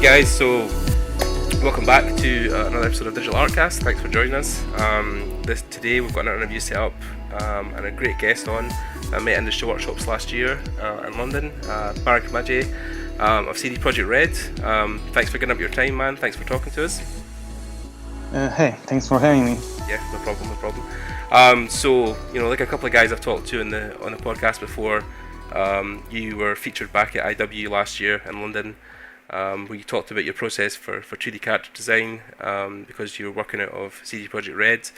guys, so welcome back to another episode of Digital Artcast. Thanks for joining us. Today we've got an interview set up and a great guest on. I met industry workshops last year in London, Marek Madej of Projekt Red. Thanks for giving up your time, man. Thanks for talking to us. Hey, thanks for having me. Yeah, no problem. So, like a couple of guys I've talked to on the podcast before, you were featured back at IW last year in London, where you talked about your process for 3D character design because you were working out of Projekt Red.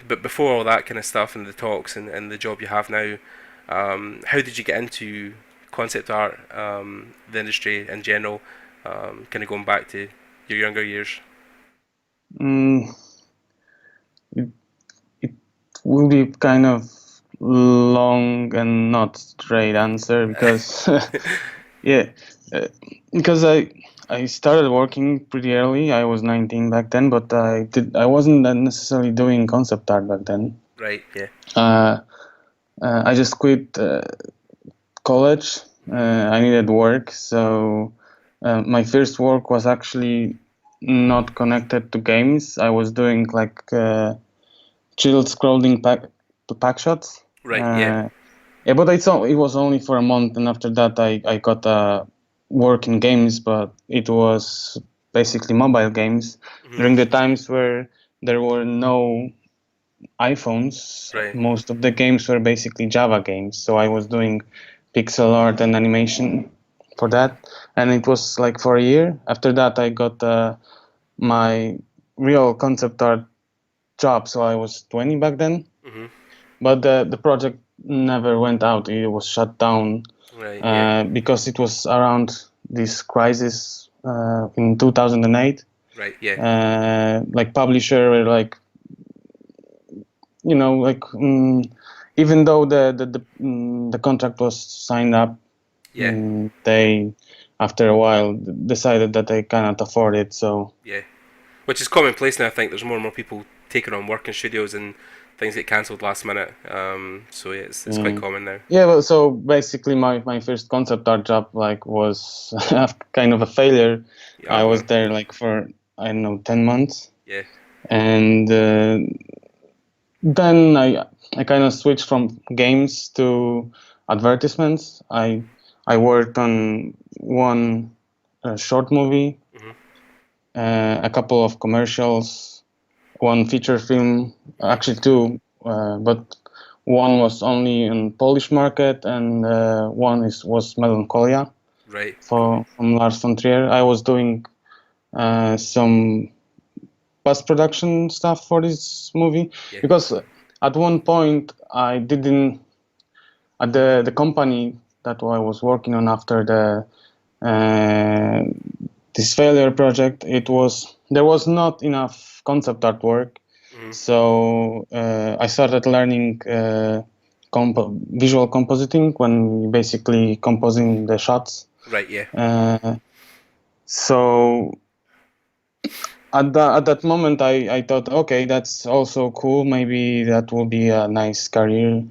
But before all that kind of stuff and the talks and the job you have now, how did you get into concept art, the industry in general, kind of going back to your younger years? It will be kind of long and not straight answer because because I started working pretty early. I was 19 back then, but I wasn't necessarily doing concept art back then. Right. Yeah. I just quit college. I needed work, so my first work was actually not connected to games. I was doing like chilled scrolling pack shots. Right. Yeah, but it was only for a month, and after that I got work in games, but it was basically mobile games during the times where there were no iPhones. Right. Most of the games were basically Java games, so I was doing pixel art and animation for that, and it was like for a year. After that I got my real concept art job, so I was 20 back then. But the project never went out. It was shut down. Right, because it was around this crisis in 2008. Right, yeah. Like publisher were like, even though the contract was signed up, they after a while decided that they cannot afford it. So yeah, which is commonplace now. I think there's more and more people taking on work in studios and things get cancelled last minute. So yeah, it's quite common now. Yeah, well, so basically my first concept art job was kind of a failure. Yeah, I was there like for 10 months. Yeah. And then I kind of switched from games to advertisements. I worked on one short movie, a couple of commercials, one feature film, actually two, but one was only in Polish market, and one was Melancholia, right, from Lars von Trier. I was doing some post-production stuff for this movie, because at one point I didn't, at the company that I was working on after this failure project, there was not enough concept art work, so I started learning visual compositing, when you basically composing the shots. Right. Yeah. So at that moment, I thought, okay, that's also cool. Maybe that will be a nice career.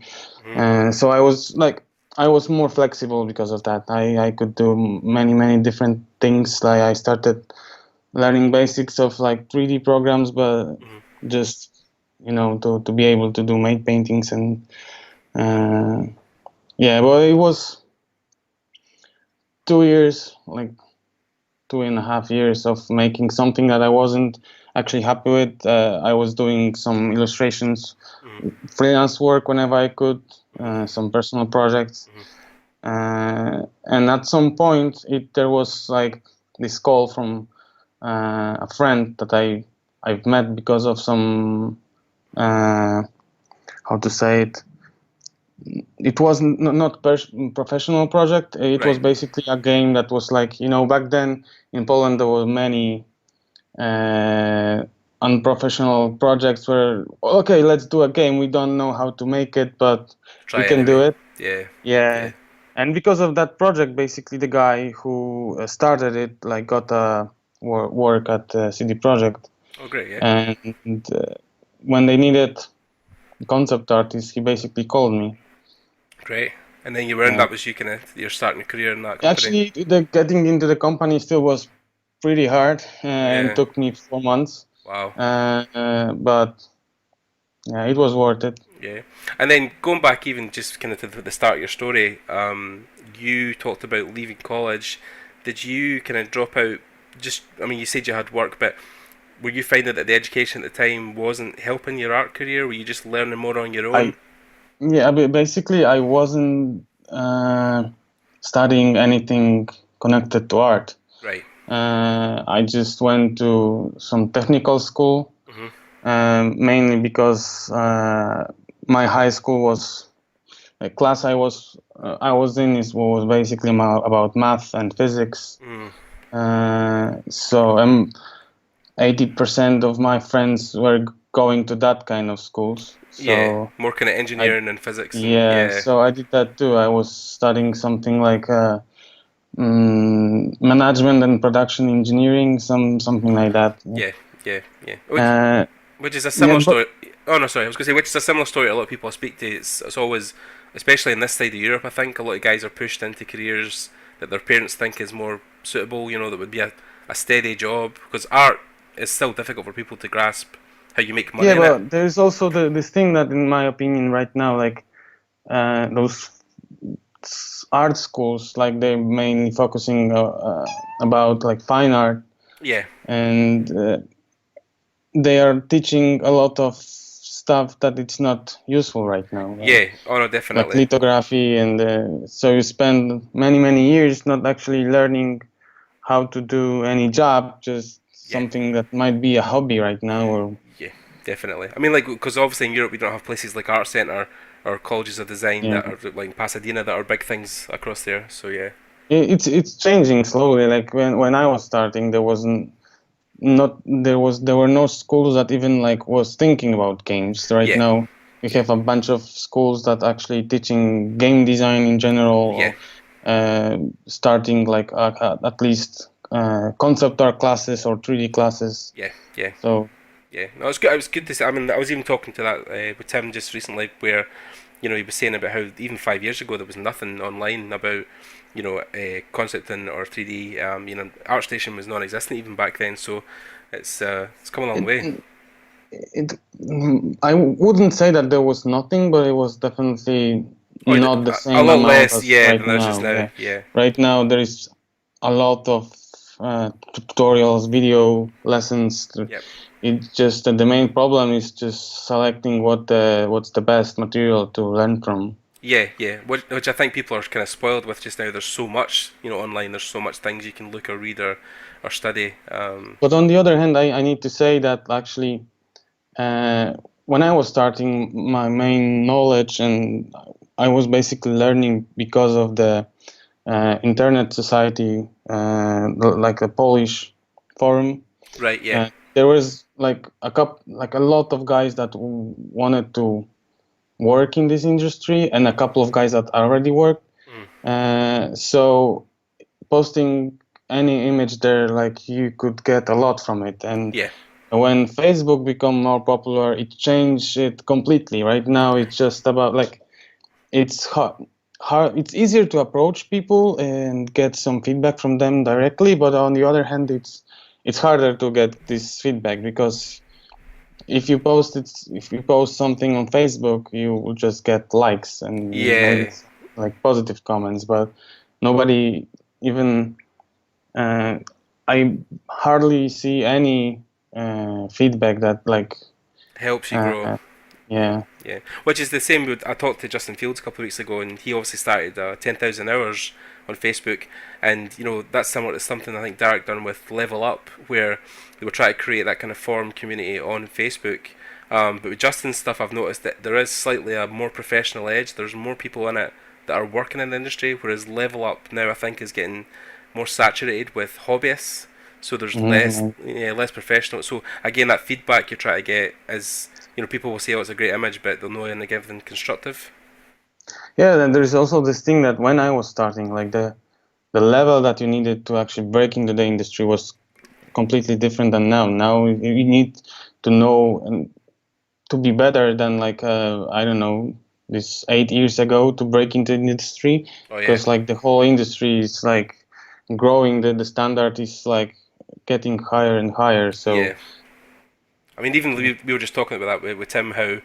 So I was more flexible because of that. I could do many different things. Like I started learning basics of like 3D programs, but just to be able to do matte paintings, and well, it was 2 years, like 2.5 years of making something that I wasn't actually happy with. I was doing some illustrations, freelance work whenever I could, some personal projects, and at some point there was like this call from a friend that I've met because of some how to say it. It was not professional project. It was basically a game that was like, back then in Poland there were many unprofessional projects where, okay, let's do a game. We don't know how to make it, but we can do it. Yeah. And because of that project, basically the guy who started it like got a work at CD Projekt. Oh, great, yeah. And when they needed concept artists, he basically called me. Great. And then you were in, that was you you're starting your career in that company. Actually, getting into the company still was pretty hard and Yeah. took me 4 months. Wow. But yeah, it was worth it. Yeah. And then going back even just kind of to the start of your story, you talked about leaving college. Did you kind of drop out? Just, I mean, you said you had work, but were you finding that the education at the time wasn't helping your art career? Were you just learning more on your own? Basically I wasn't studying anything connected to art. Right. I just went to some technical school, mainly because my high school was the class I was in was basically about math and physics. So 80% of my friends were going to that kind of schools. So Yeah, more kind of engineering and physics. And, yeah, so I did that too. I was studying something like management and production engineering, something like that. Yeah, yeah, yeah. Which is a Yeah, similar but story. Oh no, sorry. I was going to say, which is a similar story to a lot of people I speak to. It's always, especially in this side of Europe, I think a lot of guys are pushed into careers that their parents think is more suitable. You know, that would be a steady job, because art is still difficult for people to grasp how you make money yeah, in it. but there's also this thing that, in my opinion, right now, like those art schools, like they're mainly focusing about like fine art, Yeah, and they are teaching a lot of stuff that it's not useful right now. yeah. Oh no, Like definitely. lithography, and so you spend many years not actually learning how to do any job, just Yeah, something that might be a hobby right now. Or yeah, definitely. I mean, like, because obviously in Europe we don't have places like Art Centre or colleges of design yeah, that are like in Pasadena that are big things across there. So yeah, it's changing slowly. Like when I was starting, there wasn't not there were no schools that even like was thinking about games. Right yeah, now we yeah, have a bunch of schools that actually teaching game design in general, yeah, or starting like at least concept art classes or 3D classes. yeah, yeah. So Yeah, no, it's good. It was good to see. I mean, I was even talking to that with Tim just recently, where he was saying about how even 5 years ago there was nothing online about concepting or 3D. ArtStation was non-existent even back then, so it's come a long it, way. it I wouldn't say that there was nothing, but it was definitely Or not the a same lot amount less, as yeah, right than there's just now. now. Yeah, Yeah, right now there is a lot of tutorials, video lessons. yep. It's just that the main problem is just selecting what's the best material to learn from. Yeah, yeah. Which I think people are kind of spoiled with just now. There's so much, online. There's so much things you can look or read or study. But on the other hand, I need to say that actually, uh, when I was starting, my main knowledge, and I was basically learning because of the internet society, like a Polish forum. Right. Yeah. There was like a lot of guys that wanted to work in this industry, and a couple of guys that already worked. So posting any image there, like you could get a lot from it. And Yeah. when Facebook become more popular, it changed it completely. Right now, it's just about like it's hard. It's easier to approach people and get some feedback from them directly, but on the other hand, it's harder to get this feedback, because if you post something on Facebook, you will just get likes and maybe Yeah. like positive comments, but nobody even I hardly see any feedback that like Helps you grow. uh, yeah. Yeah, which is the same with, I talked to Justin Fields a couple of weeks ago, and he obviously started 10,000 hours on Facebook, and that's similar to something I think Derek done with Level Up, where they were trying to create that kind of forum community on Facebook. But with Justin's stuff, I've noticed that there is slightly a more professional edge. There's more people in it that are working in the industry, whereas Level Up now I think is getting more saturated with hobbyists. So there's less, Mhm. less professional. So again, that feedback you're trying to get is, people will say, "Oh, it's a great image," but they'll know and give them constructive. Yeah, then there's also this thing that when I was starting, like the level that you needed to actually break into the industry was completely different than now. Now you need to know and to be better than like I don't know, this 8 years ago to break into the industry, Oh yeah, because like the whole industry is like growing. The standard is like getting higher and higher. So Yeah. I mean, even we were just talking about that with Tim, how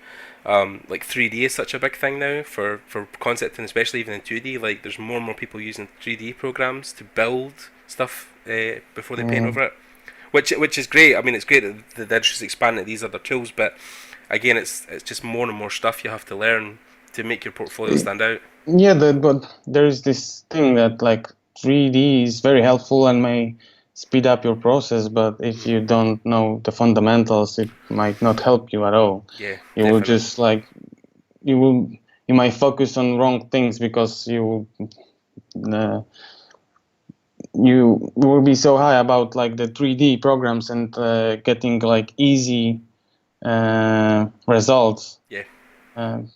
like 3D is such a big thing now for concept, and especially even in 2D. Like, there's more and more people using 3D programs to build stuff before they paint over it, which is great. I mean, it's great that the industry's expanding to these other tools, but again, it's just more and more stuff you have to learn to make your portfolio stand out. yeah, but there is this thing that like 3D is very helpful and may speed up your process, but if you don't know the fundamentals, it might not help you at all. Yeah, You will definitely. just like you will you might focus on wrong things because uh, you will be so high about like the 3D programs and getting like easy results. Yeah,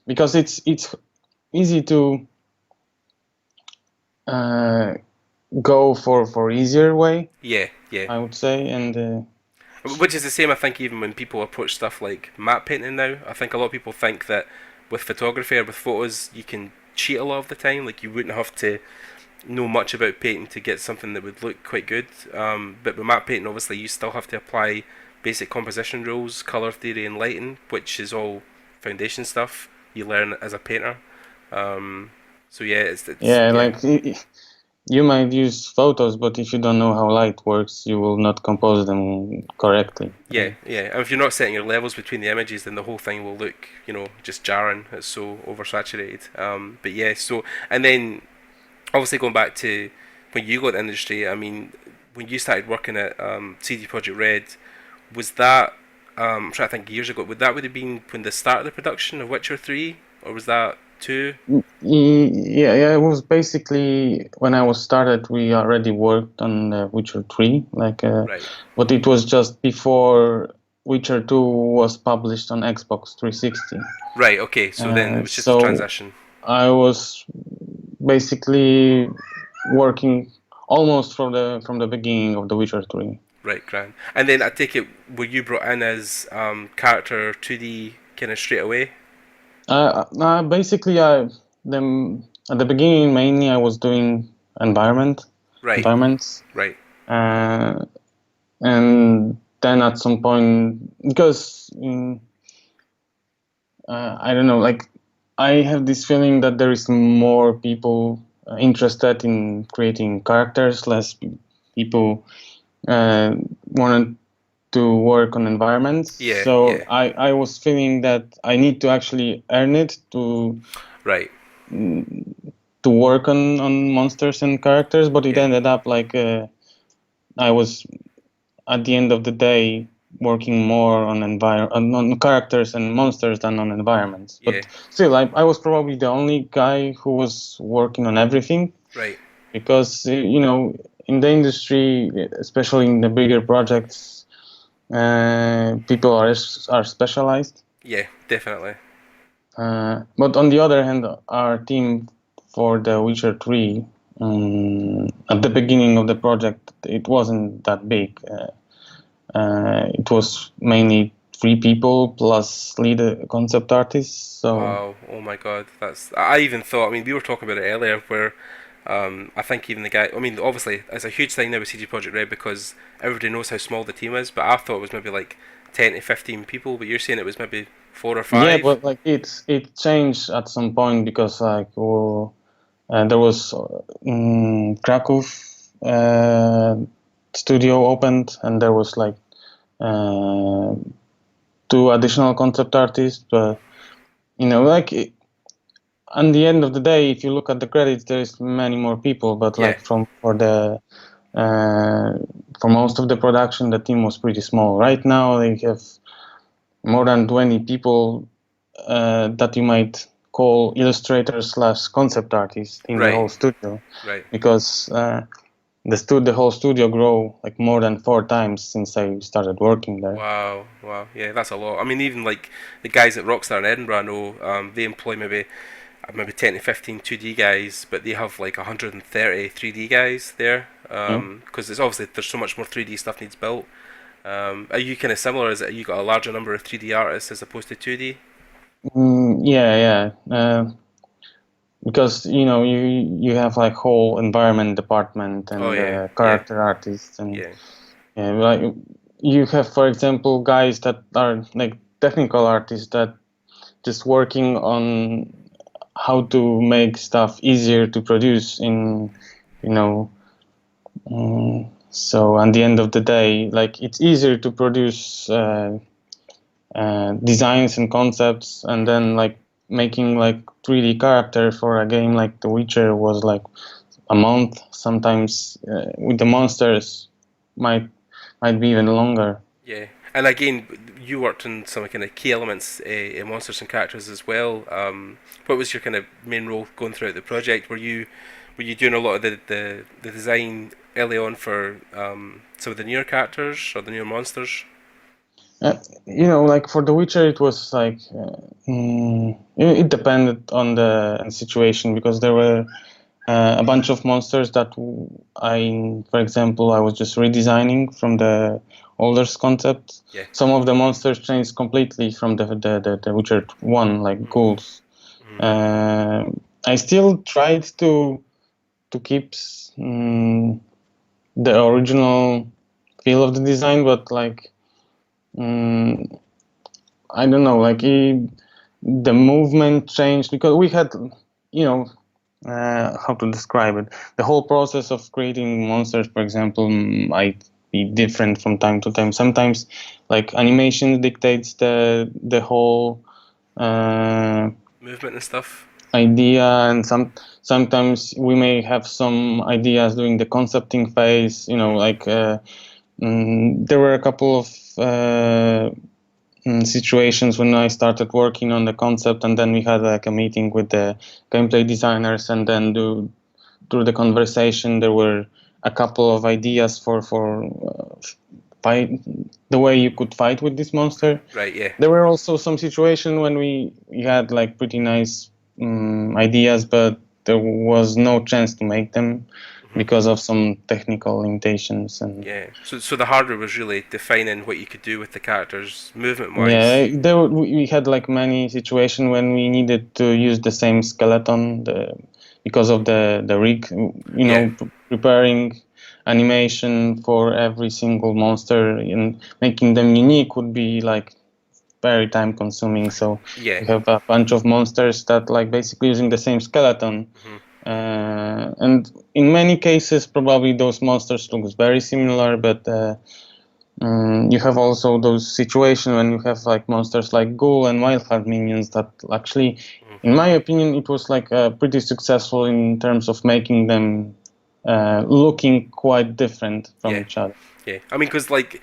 Because it's easy to go for easier way, yeah, yeah. I would say, and Which is the same, I think, even when people approach stuff like map painting now. I think a lot of people think that with photography or with photos, you can cheat a lot of the time. Like, you wouldn't have to know much about painting to get something that would look quite good. But with map painting, obviously, you still have to apply basic composition rules, color theory, and lighting, which is all foundation stuff you learn as a painter. So yeah, it's yeah, yeah. like you might use photos, but if you don't know how light works, you will not compose them correctly. Yeah, yeah. And if you're not setting your levels between the images, then the whole thing will look, just jarring. It's so oversaturated. But yeah, so, and then obviously going back to when you got the industry, I mean, when you started working at CD Projekt Red, was that, I'm trying to think years ago, would have been when the start of the production of Witcher 3? Or was that 2? Yeah, it was basically when I was started. We already worked on Witcher 3, Right. but it was just before Witcher 2 was published on Xbox 360. Right, okay, so then it was just a So transition. I was basically working almost from the beginning of The Witcher 3. Right, grand. And then I take it, were you brought in as character 2D kind of straight away? Basically, them at the beginning mainly I was doing Right, environments, right. uh, and then at some point because I don't know, like I have this feeling that there is more people interested in creating characters, less people wanted to work on environments. Yeah, So yeah. I was feeling that I need to actually earn it Right. to work on monsters and characters, but it Yeah, ended up like I was at the end of the day working more on on characters and monsters than on environments. yeah. But still, I was probably the only guy who was working on everything Right. because in the industry, especially in the bigger projects, people are specialized. Yeah, definitely. But on the other hand, our team for The Witcher 3, at the beginning of the project, it wasn't that big. It was mainly 3 people plus lead concept artists. So Wow. Oh my God. I even thought. I mean, we were talking about it earlier, where I think even the guy. I mean, obviously, it's a huge thing now with CG Project Red because everybody knows how small the team is. But I thought it was maybe like 10 to 15 people. But you're saying it was maybe four or yeah, five. but like it changed at some point because there was Krakow studio opened and there was like uh, 2 additional concept artists. But like at the end of the day, if you look at the credits, there's many more people. But Yeah. like uh, for most of the production, the team was pretty small. Right now, they have more than 20 people that you might call illustrators slash concept artists in the Right. whole studio, Right. because the whole studio grow like more than 4 times since I started working there. Wow. Wow. Yeah, that's a lot. I mean, even like the guys at Rockstar in Edinburgh, I know they employ maybe 10 to 15 2D guys, but they have like 130 3D guys there. Yeah. Because it's obviously there's so much more 3D stuff needs built. Are you kind of similar? Is it you got a larger number of 3D artists as opposed to 2D? Yeah. Because you have like whole environment department Oh and yeah, yeah, character artists and yeah, Yeah, like you have, for example, guys that are like technical artists that just working on how to make stuff easier to produce in, you know, so at the end of the day, like it's easier to produce designs and concepts, and then like making like 3D character for a game like The Witcher was like a month. Sometimes with the monsters, might be even longer. Yeah, and again, you worked on some kind of key elements in monsters and characters as well. What was your kind of main role going throughout the project? Were you doing a lot of the design early on for some of the newer characters or the newer monsters? Like for The Witcher, it was like it depended on the situation, because there were a bunch of monsters that for example, I was just redesigning from the older concept. Yeah. Some of the monsters changed completely from the Witcher 1, like ghouls. I still tried to keep the original feel of the design, but like I don't know, like the movement changed because we had, you know, how to describe it. The whole process of creating monsters, for example, might be different from time to time. Sometimes, like animation dictates the whole Movement and stuff. idea, and sometimes we may have some ideas during the concepting phase. Like there were a couple of situations when I started working on the concept, and then we had like a meeting with the gameplay designers, and then through the conversation there were a couple of ideas for fight, the way you could fight with this monster. Right. Yeah. There were also some situations when we had like pretty nice ideas, but there was no chance to make them because of some technical limitations. And Yeah. So the hardware was really defining what you could do with the characters, movement wise. yeah, we had like many situations when we needed to use the same skeleton, because of the rig. Yeah. Preparing animation for every single monster and making them unique would be like very time consuming. So Yeah. we have a bunch of monsters that like basically using the same skeleton. And in many cases, probably those monsters look very similar, but you have also those situations when you have like monsters like Ghoul and Wildheart minions that actually, in my opinion, it was like pretty successful in terms of making them looking quite different from each other. Yeah. I mean, because like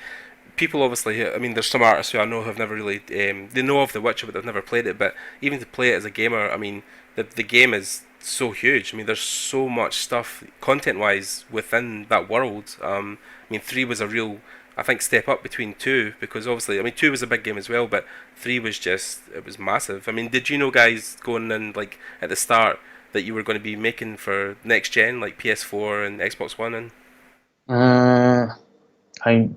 people obviously, I mean, there's some artists who I know have never really, they know of The Witcher, but they've never played it. But even to play it as a gamer, I mean, the game is so huge. I mean, there's so much stuff content wise within that world. I mean, 3 was a real, I think, step up between 2, because obviously, I mean, 2 was a big game as well, but 3 was just, it was massive. I mean, did you know, guys, going in like at the start, that you were going to be making for next gen, like PS4 and Xbox One? And I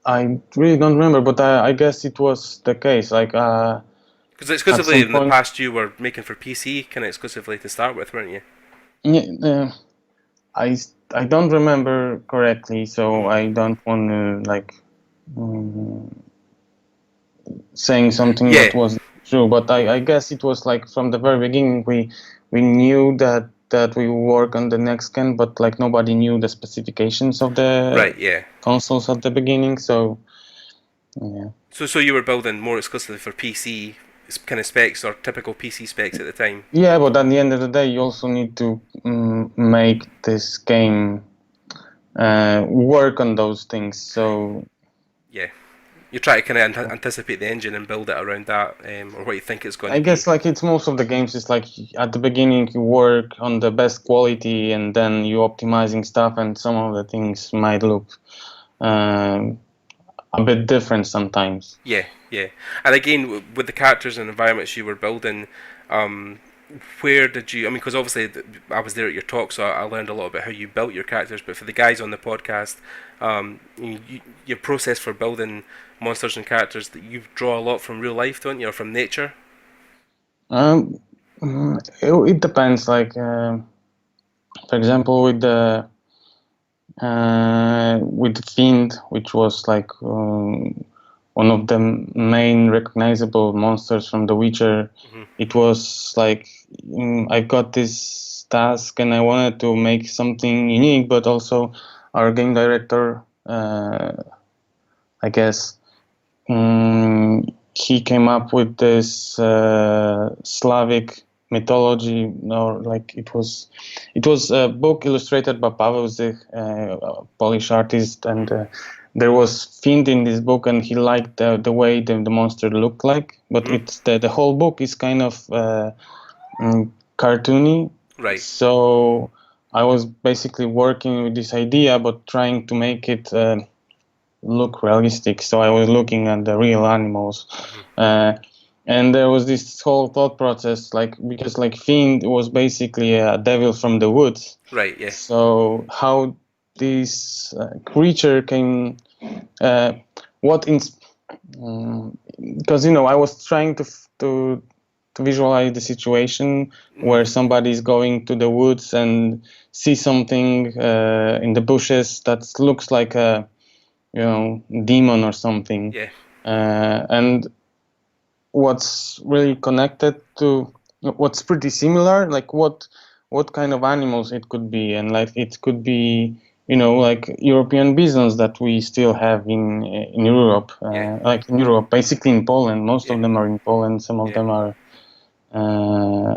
I really don't remember, but I guess it was the case. Like because at exclusively some in the point, past you were making for PC, kind of exclusively to start with, weren't you? yeah, I I don't remember correctly, so I don't want to like um, saying something Yeah, that was true. But I guess it was like from the very beginning we knew that we work on the next gen, but like nobody knew the specifications of the right, yeah. consoles at the beginning. So yeah. So you were building more exclusively for PC kind of specs or typical PC specs at the time. Yeah, but at the end of the day, you also need to make this game work on those things. So Yeah, you try to kind of anticipate the engine and build it around that, or what you think it's going I to be. guess like it's most of the games. It's like at the beginning you work on the best quality, and then you optimizing stuff, and some of the things might look um, a bit different sometimes. Yeah, yeah. And again, with the characters and environments you were building, um, where did you? I mean, because obviously I was there at your talk, so I learned a lot about how you built your characters. But for the guys on the podcast, your process for building monsters and characters, that you draw a lot from real life, don't you, or from nature? Um, it depends. Like for example, with the with Fiend, which was like one of the main recognizable monsters from The Witcher. It was like I got this task and I wanted to make something unique, but also our game director, I guess, he came up with this Slavic mythology, or like it was a book illustrated by Paweł Zich, a Polish artist, and there was Fiend in this book, and he liked the way the monster looked like, but it's the whole book is kind of cartoony, Right. So I was basically working with this idea but trying to make it look realistic. So I was looking at the real animals, and there was this whole thought process, like, because like Fiend was basically a devil from the woods, Right. Yeah. so how this creature came, what in, because I was trying to visualize the situation where somebody is going to the woods and see something in the bushes that looks like a demon or something. Yeah. And what's really connected to what's pretty similar, like what kind of animals it could be, and like it could be like European bisons that we still have in Europe, like in Europe, basically in Poland. Most of them are in Poland. Some of them are,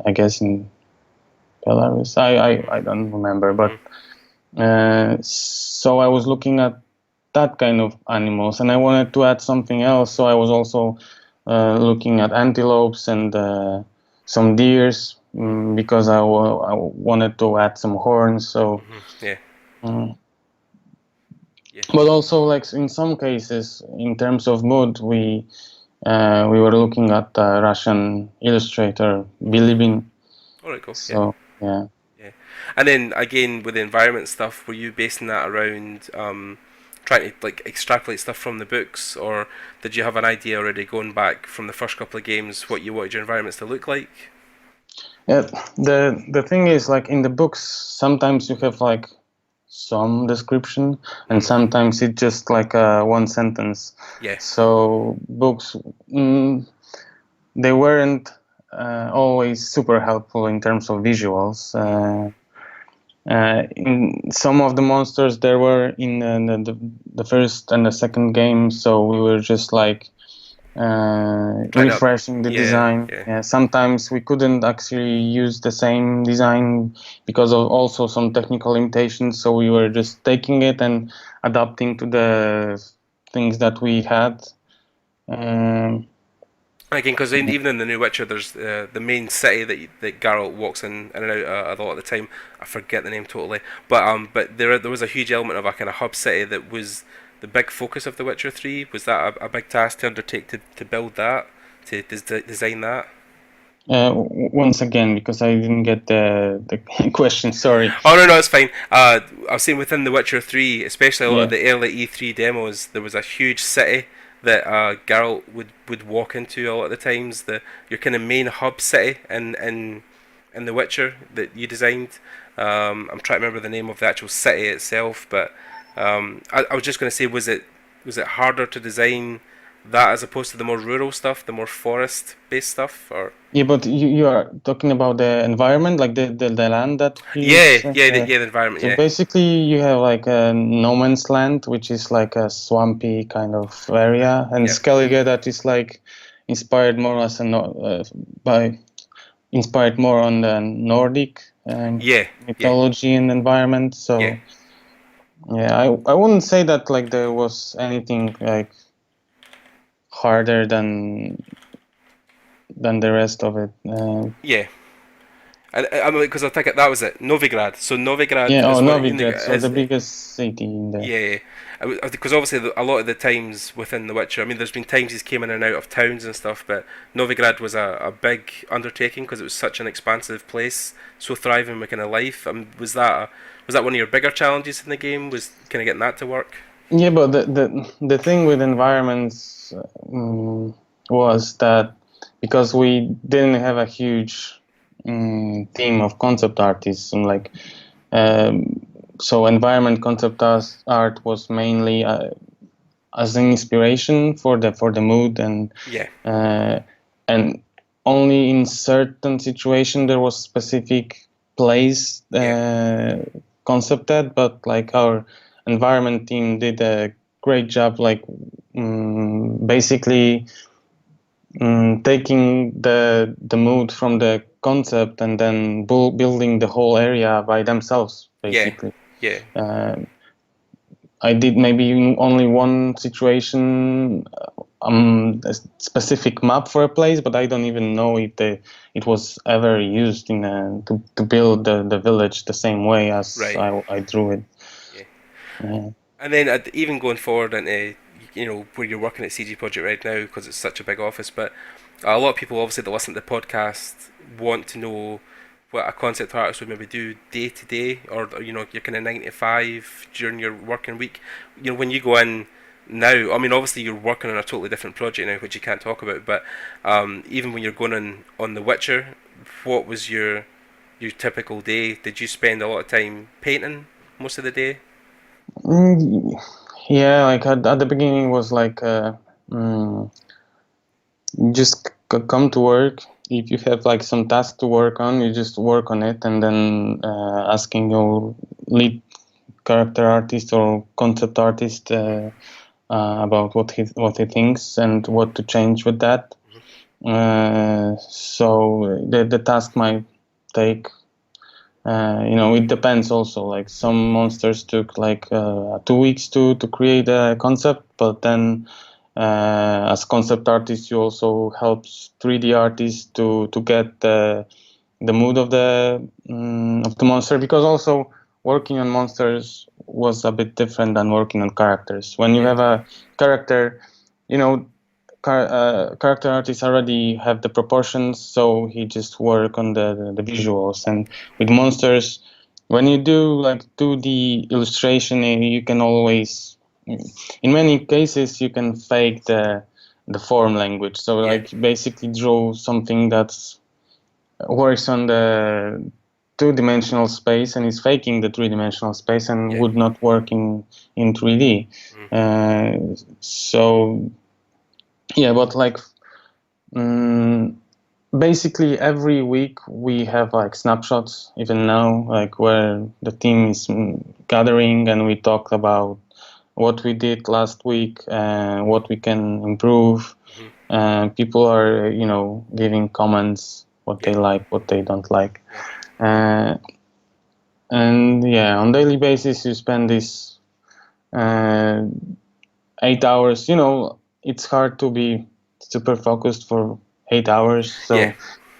I guess, in Belarus. I don't remember, but so I was looking at that kind of animals, and I wanted to add something else. So I was also looking at antelopes and some deers, because I wanted to add some horns. So, but also, like, in some cases, in terms of mood, we were looking at a Russian illustrator, Bilibin. All right, cool. So yeah. And then again with the environment stuff, were you basing that around trying to like extrapolate stuff from the books, or did you have an idea already going back from the first couple of games what you wanted your environments to look like? Yeah, the thing is, like, in the books, sometimes you have like some description, and sometimes it's just like one sentence. Yeah. So books, they weren't always super helpful in terms of visuals. In some of the monsters there were in the first and the second game, so we were just like refreshing the design. Sometimes we couldn't actually use the same design because of also some technical limitations, so we were just taking it and adapting to the things that we had. Again, because even in the new Witcher, there's the main city that Geralt walks in and out a lot of the time. I forget the name totally, but there was a huge element of a kind of hub city that was the big focus of The Witcher 3. Was that a big task to undertake to build that, to design that? Once again, because I didn't get the question, sorry. Oh no, it's fine. I was saying within The Witcher 3, especially a lot of the early E3 demos, there was a huge city that Geralt would walk into a lot of the times. Your kind of main hub city in The Witcher that you designed. I'm trying to remember the name of the actual city itself, but I was just going to say, was it harder to design that as opposed to the more rural stuff, the more forest-based stuff, or? Yeah, but you are talking about the environment, like the land that the environment. So basically, you have like a no man's land, which is like a swampy kind of area, and Skellige that is like inspired more on the Nordic mythology and environment. So I wouldn't say that like there was anything like harder than the rest of it. And I mean, because I think that was it, Novigrad. So Novigrad. Novigrad. So the biggest city in there. Yeah. Because obviously a lot of the times within The Witcher, I mean, there's been times he's came in and out of towns and stuff, but Novigrad was a big undertaking because it was such an expansive place, so thriving with kind of life. Was that one of your bigger challenges in the game? Was kind of getting that to work? Yeah, but the thing with environments was that because we didn't have a huge team of concept artists, and like so environment concept art was mainly as an inspiration for the mood, and and only in certain situation there was specific place concepted, but like our environment team did a great job, like basically taking the mood from the concept and then building the whole area by themselves, basically. I did maybe in only one situation a specific map for a place, but I don't even know if it was ever used in to build the village the same way as I drew it. And then even going forward into where you're working at CG Projekt right now, because it's such a big office, but a lot of people obviously that listen to the podcast want to know what a concept artist would maybe do day to day, or your kind of 9 to 5 during your working week. When you go in now, I mean, obviously you're working on a totally different project now, which you can't talk about. But even when you're going on The Witcher, what was your typical day? Did you spend a lot of time painting most of the day? Yeah, like at the beginning was like just come to work. If you have like some task to work on, you just work on it, and then asking your lead character artist or concept artist about what he thinks and what to change with that. So the task might take it depends also. Like some monsters took like 2 weeks to create a concept, but then as concept artist you also help 3D artists to get the mood of the monster, because also working on monsters was a bit different than working on characters. When you have a character, character artists already have the proportions, so he just work on the visuals. And with monsters, when you do like 2D illustration, you can always, in many cases, you can fake the form language. So like basically draw something that's works on the two-dimensional space and is faking the three-dimensional space and would not work in 3D. So yeah, but like basically every week we have like snapshots, even now, like where the team is gathering and we talk about what we did last week and what we can improve. People are giving comments, what they like, what they don't like. And on daily basis you spend this 8 hours. It's hard to be super focused for 8 hours. So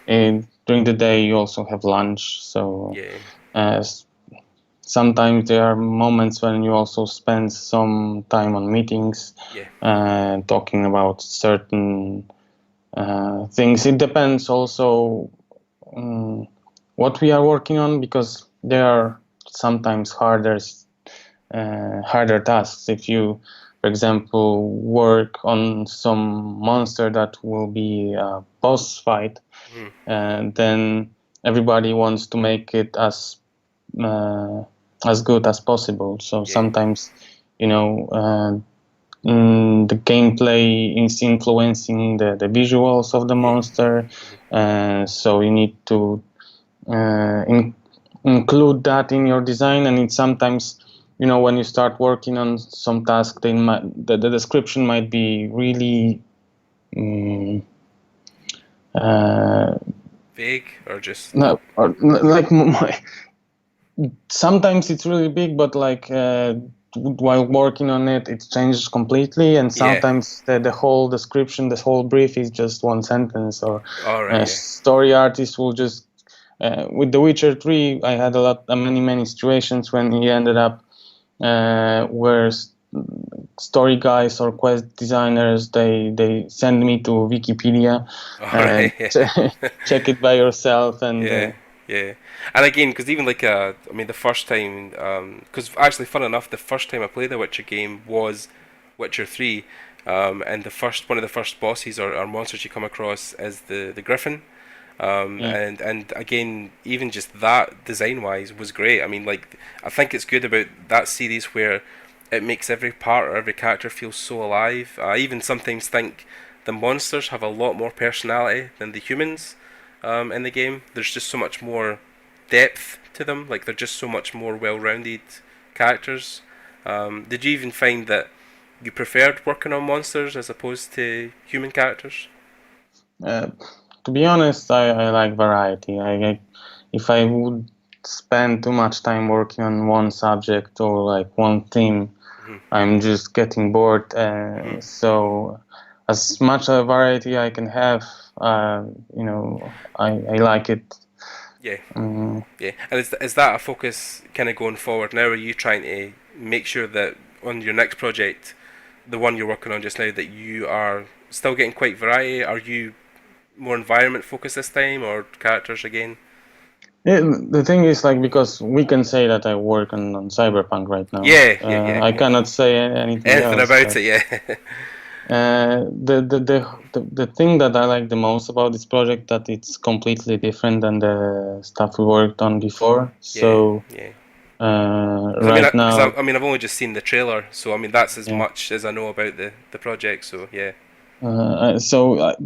during the day you also have lunch. So sometimes there are moments when you also spend some time on meetings, talking about certain things. It depends also what we are working on, because there are sometimes harder tasks. If you, for example, work on some monster that will be a boss fight, and then everybody wants to make it as good as possible. So sometimes, the gameplay is influencing the visuals of the monster, so you need to include that in your design. And it's sometimes, when you start working on some task, the description might be really vague, or just sometimes it's really big, but like while working on it, it changes completely. And sometimes the whole description, the whole brief is just one sentence. Or story artists will just with The Witcher 3, I had many situations when he ended up where story guys or quest designers, they send me to Wikipedia and check it by yourself. And and again, because even like I mean, the first time, because actually, fun enough, the first time I played the Witcher game was Witcher 3, and one of the first bosses or monsters you come across is the Griffin. Yeah. And again, even just that design wise was great. I mean, like I think it's good about that series where it makes every part or every character feel so alive. I even sometimes think the monsters have a lot more personality than the humans in the game. There's just so much more depth to them. Like they're just so much more well-rounded characters. Did you even find that you preferred working on monsters as opposed to human characters? Uh, to be honest, I like variety. If I would spend too much time working on one subject or like one theme, Hmm. I'm just getting bored. Hmm. So, as much a variety I can have, I like it. Yeah, Um, yeah. And is that a focus kind of going forward now? Are you trying to make sure that on your next project, the one you're working on just now, that you are still getting quite variety? Are you more environment focused this time, or characters again? yeah, the thing is, like, because we can say that I work on Cyberpunk right now, Yeah, yeah, yeah, I yeah. cannot say anything Anything else. about Like, it? Yeah. the thing that I like the most about this project that it's completely different than the stuff we worked on before. Yeah, So yeah. Because right now, I mean, I've only just seen the trailer, so I mean that's as yeah. much as I know about the project. So yeah,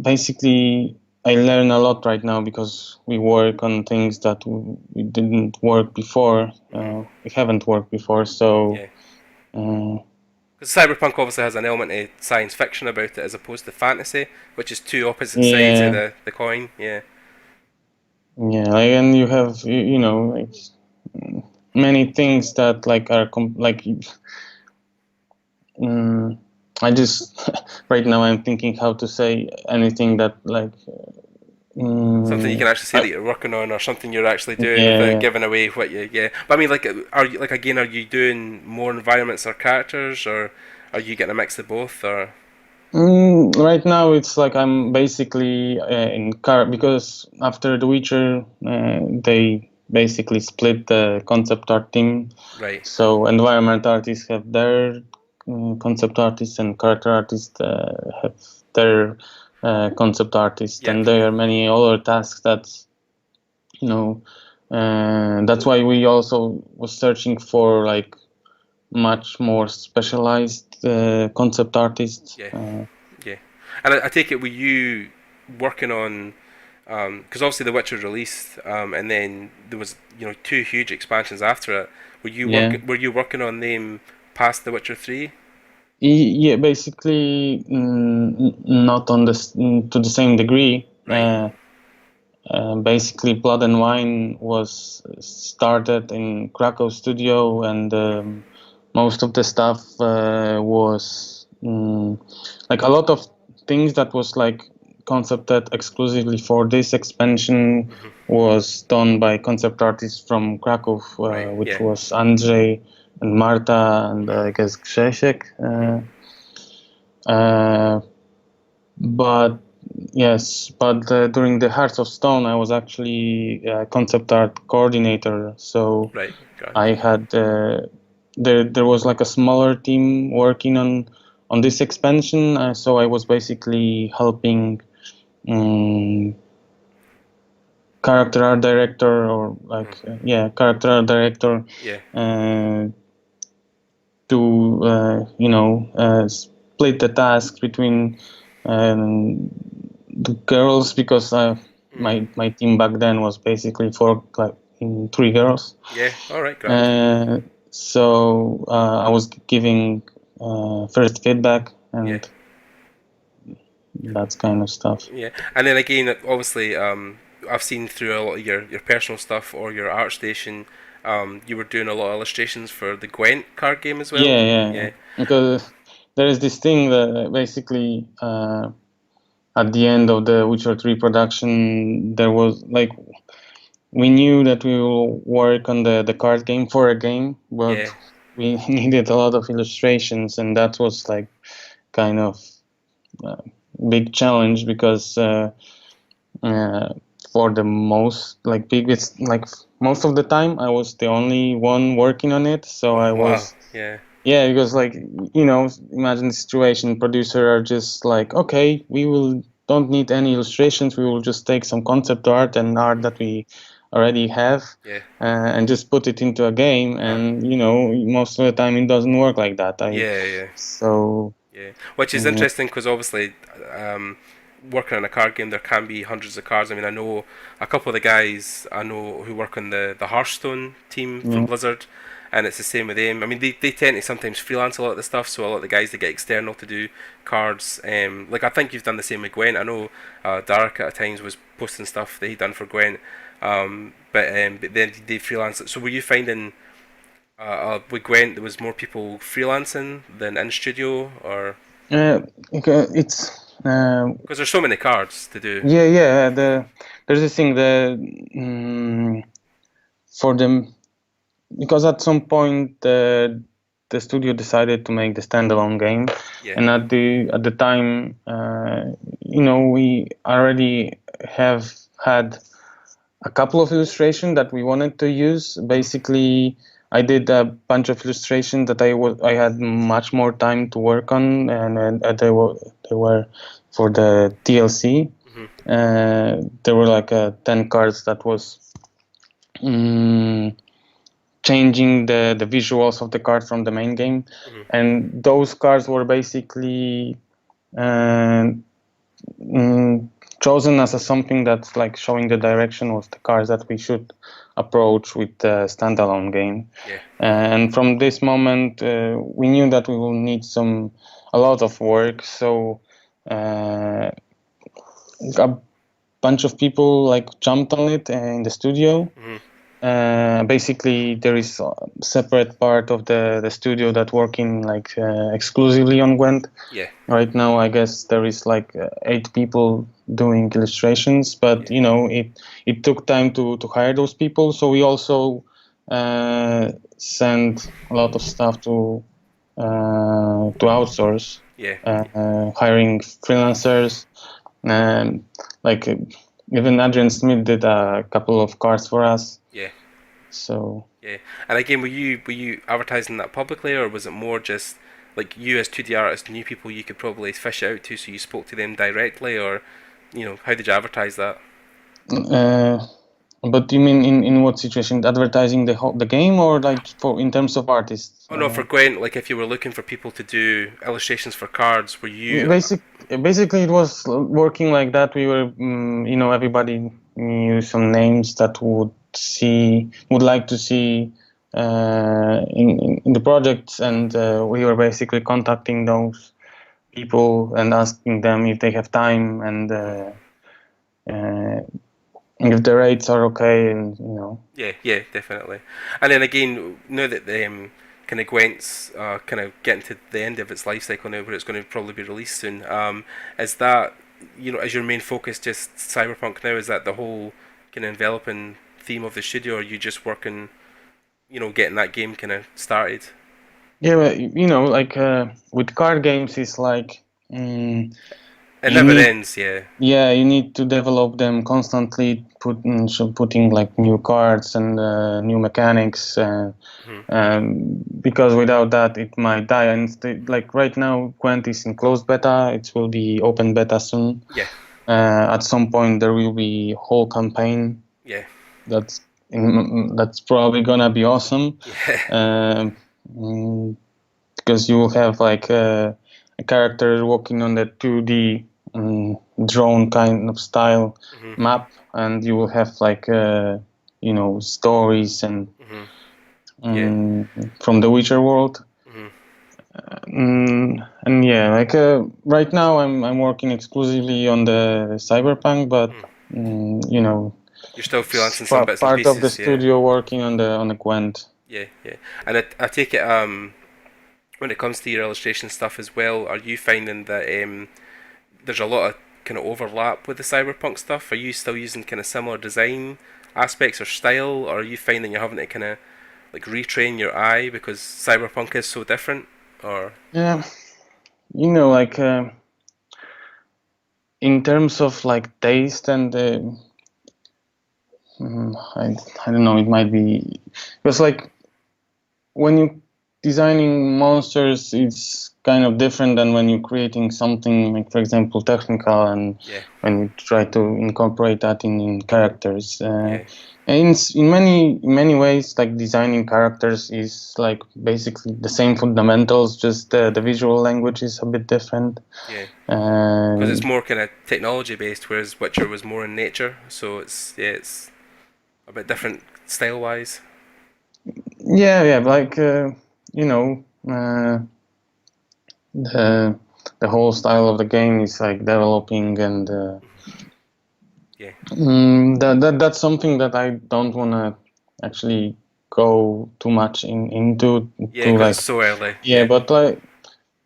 Basically, I learn a lot right now because we work on things that we didn't work before. hmm, We haven't worked before, so. yeah. Uh, Because Cyberpunk obviously has an element of science fiction about it as opposed to fantasy, which is two opposite sides of yeah, the coin. Yeah, yeah, like, and you have like many things that like are like mm, I just right now I'm thinking how to say anything that like something you mm, can actually say that you're working on, or something you're actually doing yeah, without yeah. giving away what you. Yeah, but I mean, like, are you like again? Are you doing more environments or characters, or are you getting a mix of both? Or Right now it's like I'm basically in car because after The Witcher they basically split the concept art team. right? So environment artists have their concept artists and character artists have their concept artists, Yeah, and there are many other tasks that you know. That's why we also was searching for like much more specialized concept artists. yeah, yeah. And I take it, were you working on? Because obviously The Witcher released, and then there was two huge expansions after it. Yeah. Were you working on them past The Witcher 3? Yeah, basically, not on to the same degree. Right. Basically, Blood and Wine was started in Krakow studio, and most of the stuff was like a lot of things that was like concepted exclusively for this expansion Hmm. was done by concept artists from Krakow, Right. which Yeah. was Andrzej and Marta and Hmm. I guess Grzesiek. Hmm. Uh, but yes, but during the Hearts of Stone, I was actually a concept art coordinator. So Right. Got it. I had there was like a smaller team working on this expansion. So I was basically helping um, character art director or Hmm. like character art director Yeah. uh, to split the tasks between um, the girls because Hmm. my team back then was basically four like three girls. Yeah. All right. Grand. Uh, so I was giving first feedback Yeah. and that kind of stuff. Yeah. And then again, obviously, I've seen through a lot of your personal stuff or your ArtStation. You were doing a lot of illustrations for the Gwent card game as well. Yeah. Yeah. Because there is this thing that basically at the end of the Witcher 3 production, there was like we knew that we will work on the card game for a game, but Yeah. we needed a lot of illustrations, and that was like kind of a big challenge because uh, for the most like biggest like most of the time I was the only one working on it, so I Wow. was Yeah. because like imagine the situation producer are just like okay we will don't need any illustrations. We will just take some concept art and art that we already have, Yeah. and just put it into a game. And most of the time it doesn't work like that. Yeah. So Yeah. Which is interesting because obviously, working on a card game, there can be hundreds of cards. I mean, I know a couple of the guys I know who work on the Hearthstone team from Blizzard, and it's the same with them. I mean, they tend to sometimes freelance a lot of the stuff, so a lot of the guys they get external to do cards. Like I think you've done the same with Gwent. I know Dark at times was posting stuff that he'd done for Gwent, but then they freelance it. So were you finding with Gwent there was more people freelancing than in studio, or it's because there's so many cards to do? yeah. There's this thing for them, because at some point the studio decided to make the standalone game, and at the time, we already have had a couple of illustrations that we wanted to use. Basically, I did a bunch of illustrations that I had much more time to work on, and they were for the DLC. There were like 10 cards that was changing the visuals of the card from the main game, and those cards were basically chosen as something that's like showing the direction of the cards that we should approach with the standalone game. And from this moment, we knew that we will need a lot of work. So a bunch of people like jumped on it in the studio. Basically, there is a separate part of the studio that working like exclusively on Gwent. Right now, I guess there is like 8 people doing illustrations, but it took time to hire those people. So we also sent a lot of stuff to outsource. Hiring freelancers, and like even Adrian Smith did a couple of cards for us. So and again, were you advertising that publicly, or was it more just like you as 2D artists knew people you could probably fish it out to, so you spoke to them directly, or how did you advertise that? But you mean in what situation? Advertising the game, or like in terms of artists? Oh no, for Gwent, like if you were looking for people to do illustrations for cards, were you? Basically, it was working like that. We were, everybody knew some names that would like to see in the projects, and we were basically contacting those people and asking them if they have time, and if the rates are okay, and Yeah, definitely. And then again, now that the kind of Gwent's kind of getting to the end of its life cycle now, where it's going to probably be released soon, is that is your main focus just cyberpunk now? Is that the whole kind of enveloping theme of the studio, or are you just working, getting that game kind of started? Yeah, like with card games, it's like it never ends. Yeah, you need to develop them constantly, putting like new cards and new mechanics, because without that it might die. And like right now, Gwent is in closed beta. It will be open beta soon. At some point there will be whole campaign. That's probably gonna be awesome. Because you will have like a character walking on the 2D drone kind of style map, and you will have like stories and from the Witcher world. And yeah, like right now I'm working exclusively on the cyberpunk, but you're still freelancing some bits and part pieces. of the studio working on the Gwent. And I take it when it comes to your illustration stuff as well, are you finding that there's a lot of kind of overlap with the cyberpunk stuff? Are you still using kind of similar design aspects or style, or are you finding you're having to kind of like retrain your eye because cyberpunk is so different? Or like in terms of like taste and I don't know, it might be because like when you designing monsters is kind of different than when you're creating something like, for example, technical, and Yeah. when you try to incorporate that in characters. Yeah. In many ways, like designing characters is like basically the same fundamentals, just the visual language is a bit different. Yeah. Because it's more kind of technology based, whereas Witcher was more in nature. So it's a bit different style wise. Yeah, like you know, the whole style of the game is like developing, and Yeah. that's something that I don't want to actually go too much into Yeah, to because like. it's so early. Yeah, Yeah. but like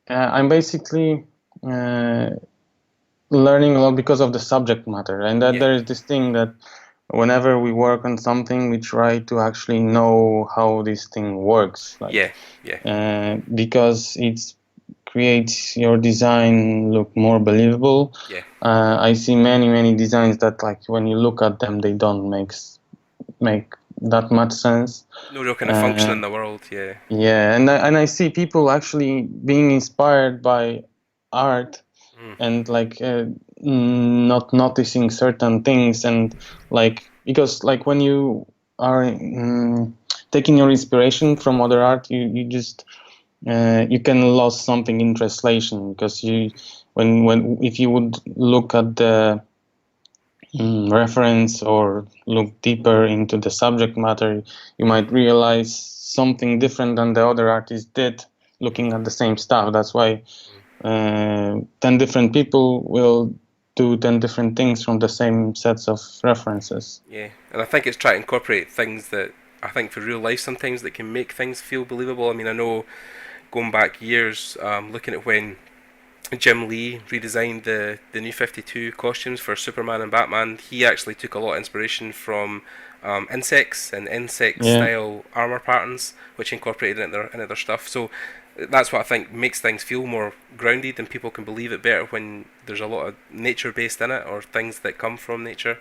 I'm basically learning a lot because of the subject matter, and that Yeah. there is this thing that whenever we work on something, we try to actually know how this thing works, like Yeah. Yeah. because it creates your design look more believable. Yeah. I see many designs that, like, when you look at them, they don't make that much sense. No real kind of function Uh, in the world. Yeah. yeah, and I see people actually being inspired by art, Mm. and like not noticing certain things, and like, because like when you are taking your inspiration from other art, you just you can lose something in translation, because you when if you would look at the reference or look deeper into the subject matter, you might realize something different than the other artist did looking at the same stuff. That's why 10 different people will do 10 different things from the same sets of references. Yeah, and I think it's trying to incorporate things that I think for real life sometimes that can make things feel believable. I mean, I know going back years, looking at when Jim Lee redesigned the New 52 costumes for Superman and Batman, he actually took a lot of inspiration from insects and insect Yeah. style armor patterns, which incorporated into their stuff. So that's what I think makes things feel more grounded, and people can believe it better when there's a lot of nature based in it, or things that come from nature.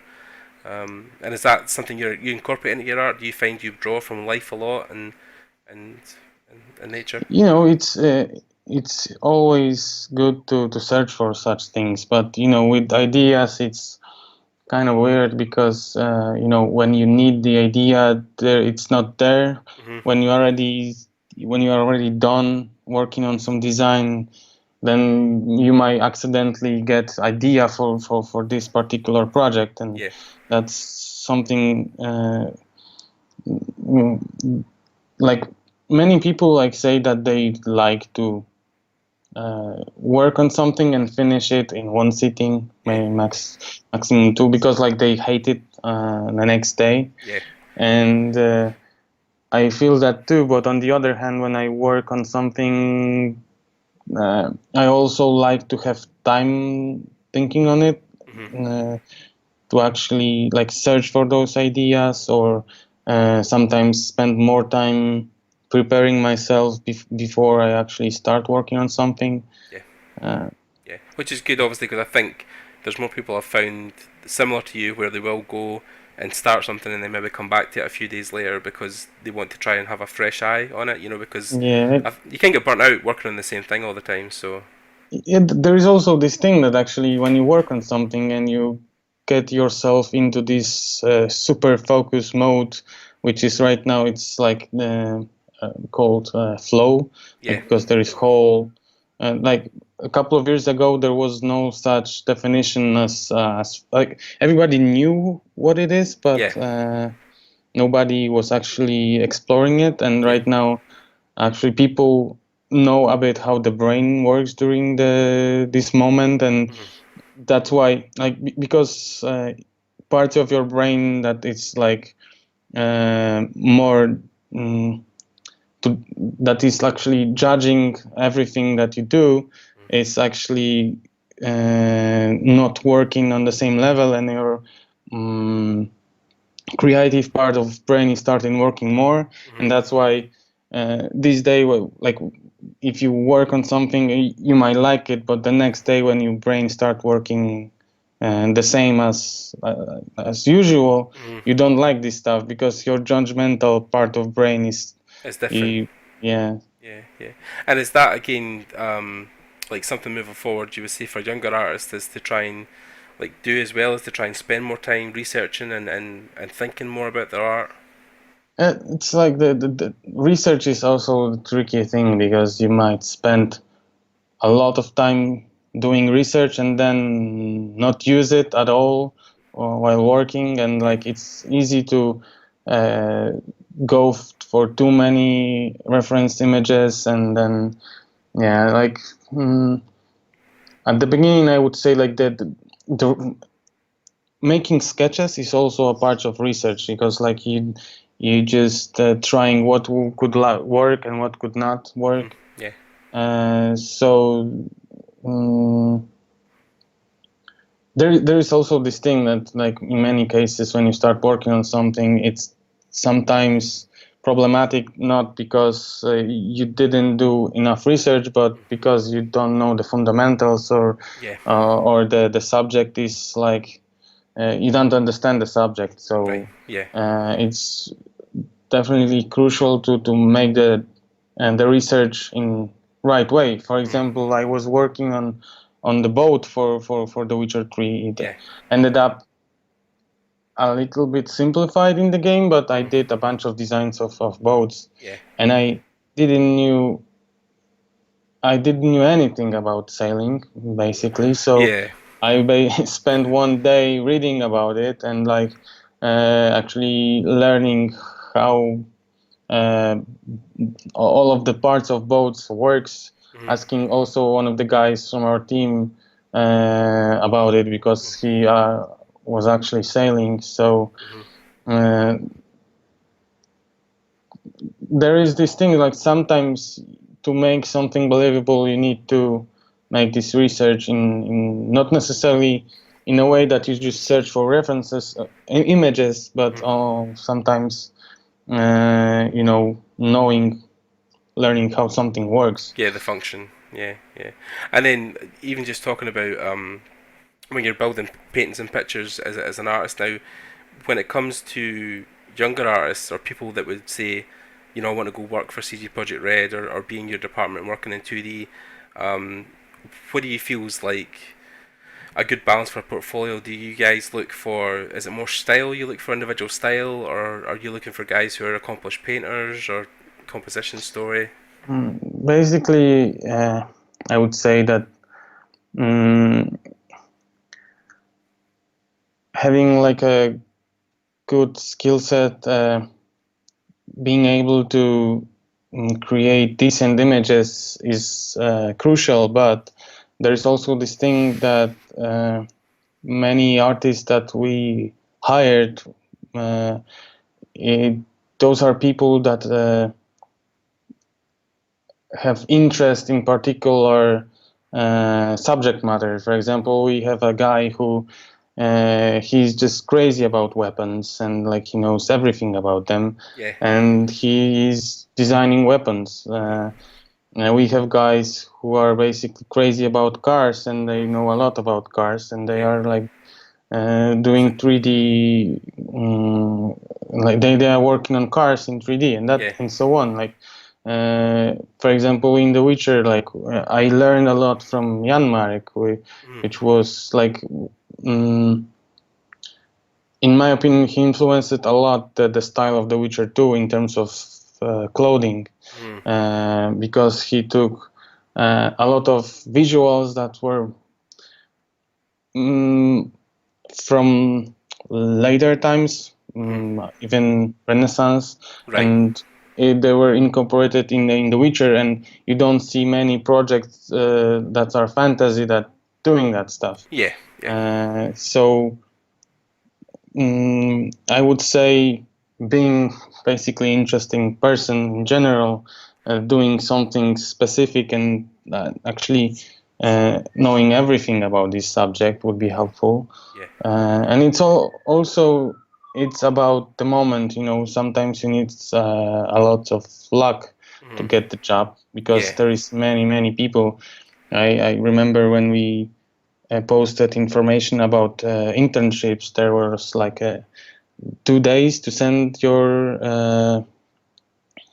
And is that something you incorporate into your art? Do you find you draw from life a lot and, and nature? You know, it's always good to search for such things, but you know, with ideas, it's kind of weird, because you know, when you need the idea, there it's not there. Mm-hmm. When you are already done working on some design, then you might accidentally get idea for this particular project, and Yeah. that's something like many people like say that they like to work on something and finish it in one sitting, Yeah. maybe maximum two, because like they hate it the next day. Yeah. And I feel that too, but on the other hand, when I work on something, I also like to have time thinking on it, Mm-hmm. to actually like search for those ideas, or sometimes spend more time preparing myself before I actually start working on something. Yeah. Uh, Yeah. Which is good, obviously, because I think there's more people I've found similar to you where they will go and start something and then maybe come back to it a few days later because they want to try and have a fresh eye on it, because yeah, you can get burnt out working on the same thing all the time. So there is also this thing that actually when you work on something and you get yourself into this super focus mode, which is right now it's like called flow, yeah. like, because there is whole like a couple of years ago there was no such definition as like everybody knew what it is, Yeah. but nobody was actually exploring it, and Yeah. right now actually people know a bit how the brain works during the this moment, and Mm-hmm. that's why, like, because parts of your brain that it's like more to, that is actually judging everything that you do, is actually not working on the same level, and your creative part of brain is starting working more. Mm-hmm. And that's why this day, well, like, if you work on something, you might like it, but the next day when your brain start working the same as usual, Mm-hmm. you don't like this stuff, because your judgmental part of brain is It's different. you, yeah. Yeah, yeah. And is that again like something moving forward? You would say for younger artists is to try and like do as well as to try and spend more time researching and thinking more about their art. It's like the research is also the tricky thing, because you might spend a lot of time doing research and then not use it at all while working, and Yeah, like it's easy to uh, for too many reference images, and then yeah, like mm, at the beginning I would say like that the making sketches is also a part of research, because like you just trying what could work and what could not work. yeah, So um, there is also this thing that like in many cases when you start working on something, it's sometimes problematic, not because you didn't do enough research, but because you don't know the fundamentals, yeah. or the subject is like you don't understand the subject. Right. So Yeah. it's definitely crucial to make the research in right way. For example, I was working on the boat for The Witcher 3. It Yeah. ended up a little bit simplified in the game, but I did a bunch of designs of boats, Yeah. and didn't knew I didn't knew anything about sailing basically. So Yeah. spent one day reading about it, and like actually learning how uh, all of the parts of boats works, asking also one of the guys from our team about it, because he was actually sailing. So uh, there is this thing, like sometimes to make something believable you need to make this research in not necessarily in a way that you just search for references, images, but sometimes knowing, learning how something works. Yeah. The function. Yeah. Yeah. And then even just talking about when you're building paintings and pictures as an artist now, when it comes to younger artists or people that would say, you know, I want to go work for CG Project Red or be in your department working in 2D, um, what do you feel is like a good balance for a portfolio? Do you guys look for, is it more style, you look for individual style, or are you looking for guys who are accomplished painters or composition story? Basically, I would say that um, having like a good skill set, being able to create decent images is crucial, but there's also this thing that many artists that we hired, uh, it, those are people that have interest in particular subject matter. For example, we have a guy who he's just crazy about weapons, and like he knows everything about them, Yeah. and he is designing weapons. And we have guys who are basically crazy about cars, and they know a lot about cars, and they Yeah. are like doing 3D, like they are working on cars in 3D, and that Yeah. and so on. Like for example, in The Witcher, like I learned a lot from Marek, which was like, in my opinion, he influenced a lot the style of The Witcher 2 in terms of clothing, because he took a lot of visuals that were from later times, even Renaissance, Right. and they were incorporated in the Witcher, and you don't see many projects that are fantasy that doing that stuff. Yeah. Yeah. So I would say being basically interesting person in general, doing something specific, and actually knowing everything about this subject would be helpful. Yeah. And also it's about the moment. Sometimes you need a lot of luck to get the job, because Yeah. there is many people. I remember when we posted information about internships, there was like 2 days to send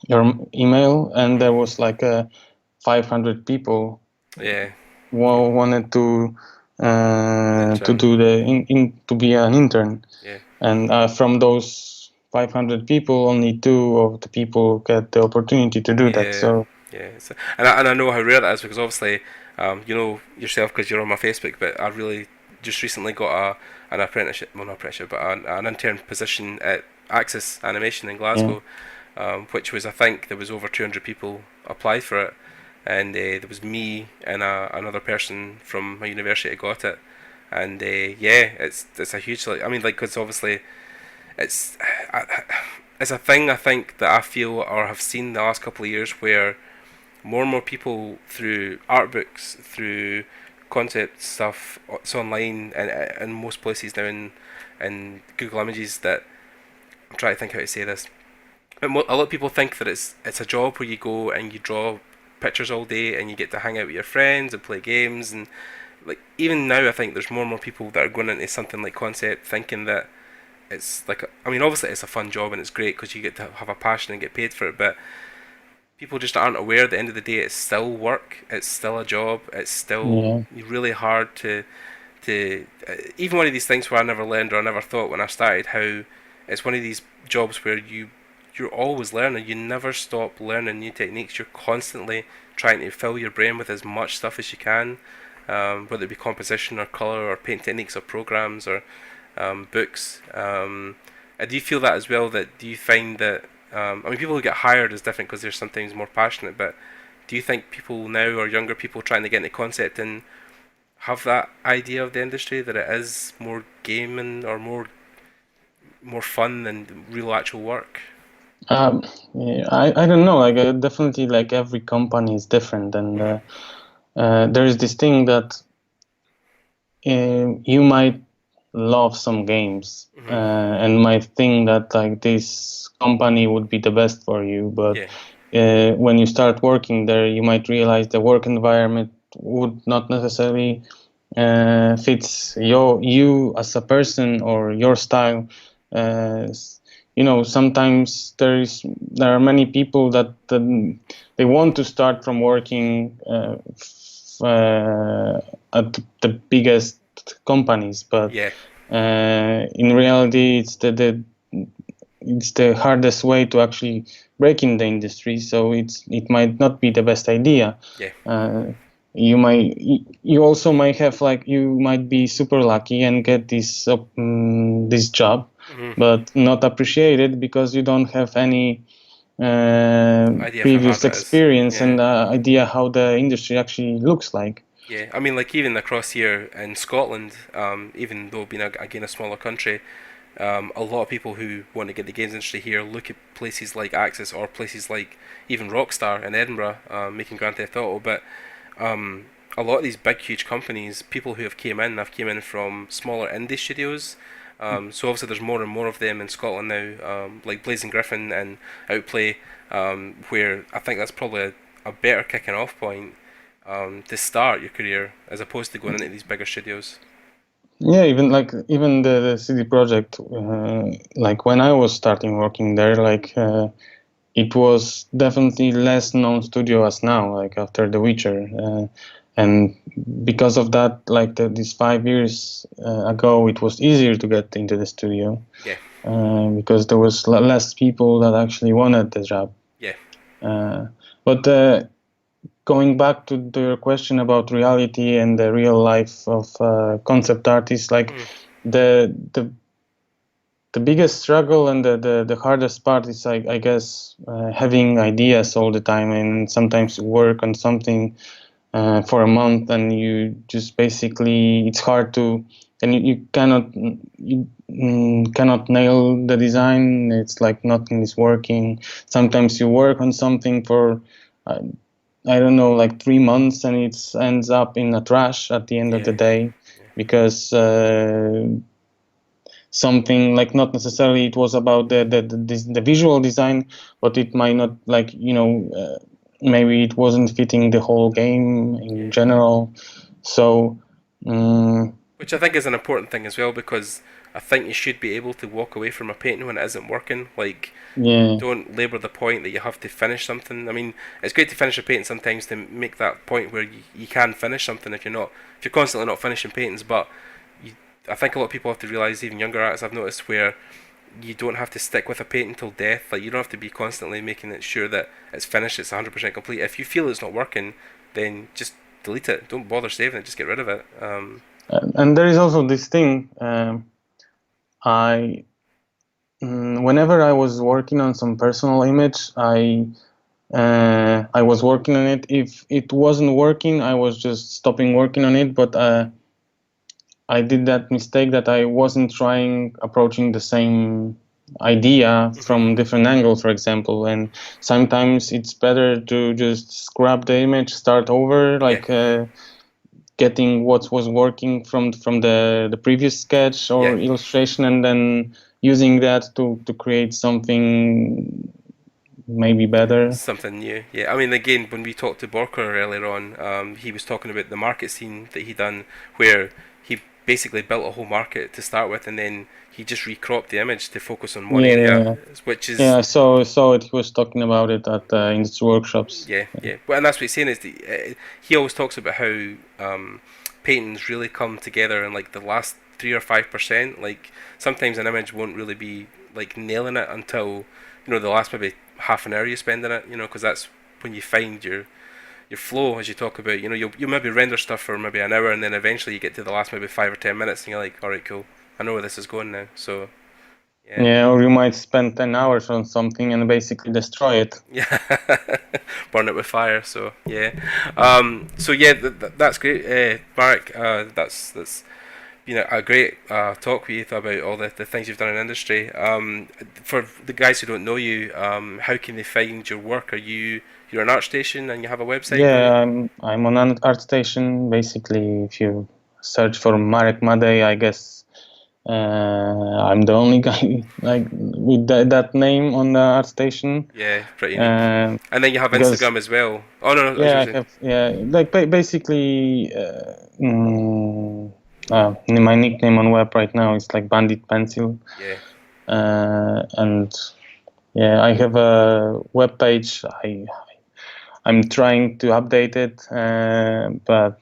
your email, and there was like 500 people Yeah. wanted to Intern. do to be an intern, Yeah. and from those 500 people, only two of the people get the opportunity to do that. Yeah. So Yeah. So, and I know how rare that is because obviously, you know yourself because you're on my Facebook, but I really just recently got an apprenticeship, well not apprenticeship, but an intern position at Axis Animation in yeah, Glasgow, which was I think there was over 200 people applied for it, and there was me and another person from my university got it, and yeah, it's a huge like I mean like because obviously it's it's a thing I think that I feel or have seen the last couple of years where more and more people through art books, through concept stuff, it's online and in most places now in Google Images that I'm trying to think how to say this. But a lot of people think that it's a job where you go and you draw pictures all day and you get to hang out with your friends and play games and like even now I think there's more and more people that are going into something like concept thinking that it's like I mean obviously it's a fun job and it's great because you get to have a passion and get paid for it but people just aren't aware at the end of the day it's still work, it's still a job, it's still yeah, really hard to even one of these things where I never learned or I never thought when I started how it's one of these jobs where you're always learning, you never stop learning new techniques, you're constantly trying to fill your brain with as much stuff as you can, whether it be composition or colour or paint techniques or programs or books. Do you feel that as well? That do you find that I mean, people who get hired is different because they're sometimes more passionate. But do you think people now or younger people trying to get into concept and have that idea of the industry that it is more gaming or more fun than real actual work? um, yeah, I don't know. Like definitely, like every company is different, and Mm-hmm. there is this thing that you might love some games Mm-hmm. and might think that like this company would be the best for you, but Yeah. when you start working there, you might realize the work environment would not necessarily fits you as a person or your style. Uh, sometimes there are many people that they want to start from working at the biggest companies, but Yeah. in reality, it's the hardest way to actually break in the industry. So it might not be the best idea. Yeah. Uh, you also might have like you might be super lucky and get this job, Mm-hmm. but not appreciate it because you don't have any Idea of how hard previous that is. experience Yeah. and idea how the industry actually looks like. Yeah, I mean, like even across here in Scotland, even though being again a smaller country, a lot of people who want to get the games industry here look at places like Axis or places like even Rockstar in Edinburgh, making Grand Theft Auto. But um, a lot of these big, huge companies, people who have came in from smaller indie studios. So obviously there's more and more of them in Scotland now, like Blazing Griffin and Outplay, where I think that's probably a better kicking off point to start your career as opposed to going into these bigger studios. Yeah, even the CD Projekt, like when I was starting working there, like it was definitely less known studio as now, like after The Witcher, and because of that, like these 5 years ago, it was easier to get into the studio Yeah, because there was less people that actually wanted the job. yeah, But going back to your question about reality and the real life of concept artists, like mm, the the the biggest struggle and the hardest part is I guess having ideas all the time, and sometimes you work on something for a month and you just basically it's hard to and you cannot nail the design. It's like nothing is working. Sometimes you work on something for uh, I don't know, like 3 months, and it ends up in a trash at the end of the yeah, day because something like not necessarily it was about the visual design, but it might not like maybe it wasn't fitting the whole game in yeah. general. So um, which I think is an important thing as well, because I think you should be able to walk away from a painting when it isn't working. Like, Yeah. don't labour the point that you have to finish something. I mean, it's great to finish a painting sometimes to make that point where you can finish something if you're constantly not finishing paintings. But I think a lot of people have to realise, even younger artists I've noticed, where you don't have to stick with a painting till death. Like, you don't have to be constantly making it sure that it's finished, it's 100% complete. If you feel it's not working, then just delete it. Don't bother saving it. Just get rid of it. And there is also this thing. Whenever I was working on some personal image, I was working on it. If it wasn't working, I was just stopping working on it. But I did that mistake that I wasn't approaching the same idea from different angles, for example. And sometimes it's better to just scrap the image, start over, getting what was working from the previous sketch or illustration, and then using that to create something maybe better. Something new. Yeah, I mean, again, when we talked to Borker earlier on, he was talking about the market scene that he done, where he basically built a whole market to start with, and then he just recropped the image to focus on one area, which is... Yeah, I saw it. He was talking about it at industry workshops. Yeah. Well, and that's what he's saying is he always talks about how paintings really come together in like the last 3 or 5%. Like, sometimes an image won't really be like nailing it until the last maybe half an hour you spend in it. Because that's when you find your flow, as you talk about. You'll maybe render stuff for maybe an hour, and then eventually you get to the last maybe 5 or 10 minutes, and you're like, all right, cool, I know where this is going now. So yeah, or you might spend 10 hours on something and basically destroy it. Yeah, burn it with fire. So yeah, that's great, Marek. That's been a great talk with you about all the things you've done in industry. For the guys who don't know you, how can they find your work? You're an ArtStation and you have a website? Yeah, I'm on an ArtStation. Basically, if you search for Marek Madej, I guess I'm the only guy with that name on the ArtStation. Yeah, pretty neat. And then you have Instagram as well. Oh no, yeah, I have. Yeah, basically, my nickname on web right now is like Bandit Pencil. Yeah. And yeah, I have a web page. I'm trying to update it, but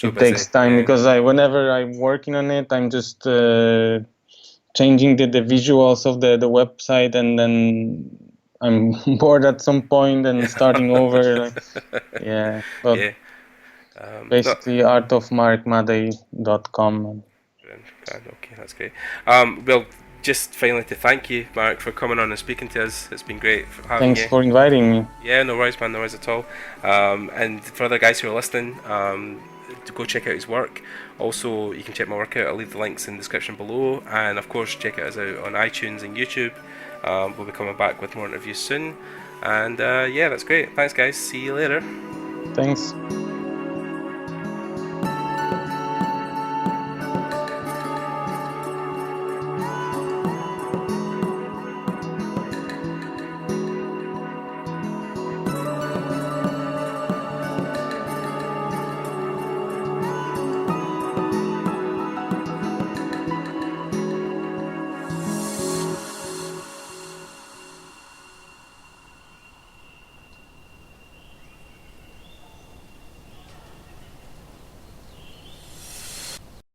it takes time because whenever I'm working on it, I'm just changing the visuals of the website, and then I'm bored at some point and starting over. Basically artofmarekmadej.com. Okay, that's great. Well, just finally to thank you, Marek, for coming on and speaking to us. It's been great having you. Thanks for inviting me. Yeah, no worries, man, no worries at all. And for other guys who are listening, to go check out his work. Also, you can check my work out. I'll leave the links in the description below, and of course check us out on iTunes and YouTube. We'll be coming back with more interviews soon, and yeah, that's great. Thanks guys, see you later. Thanks.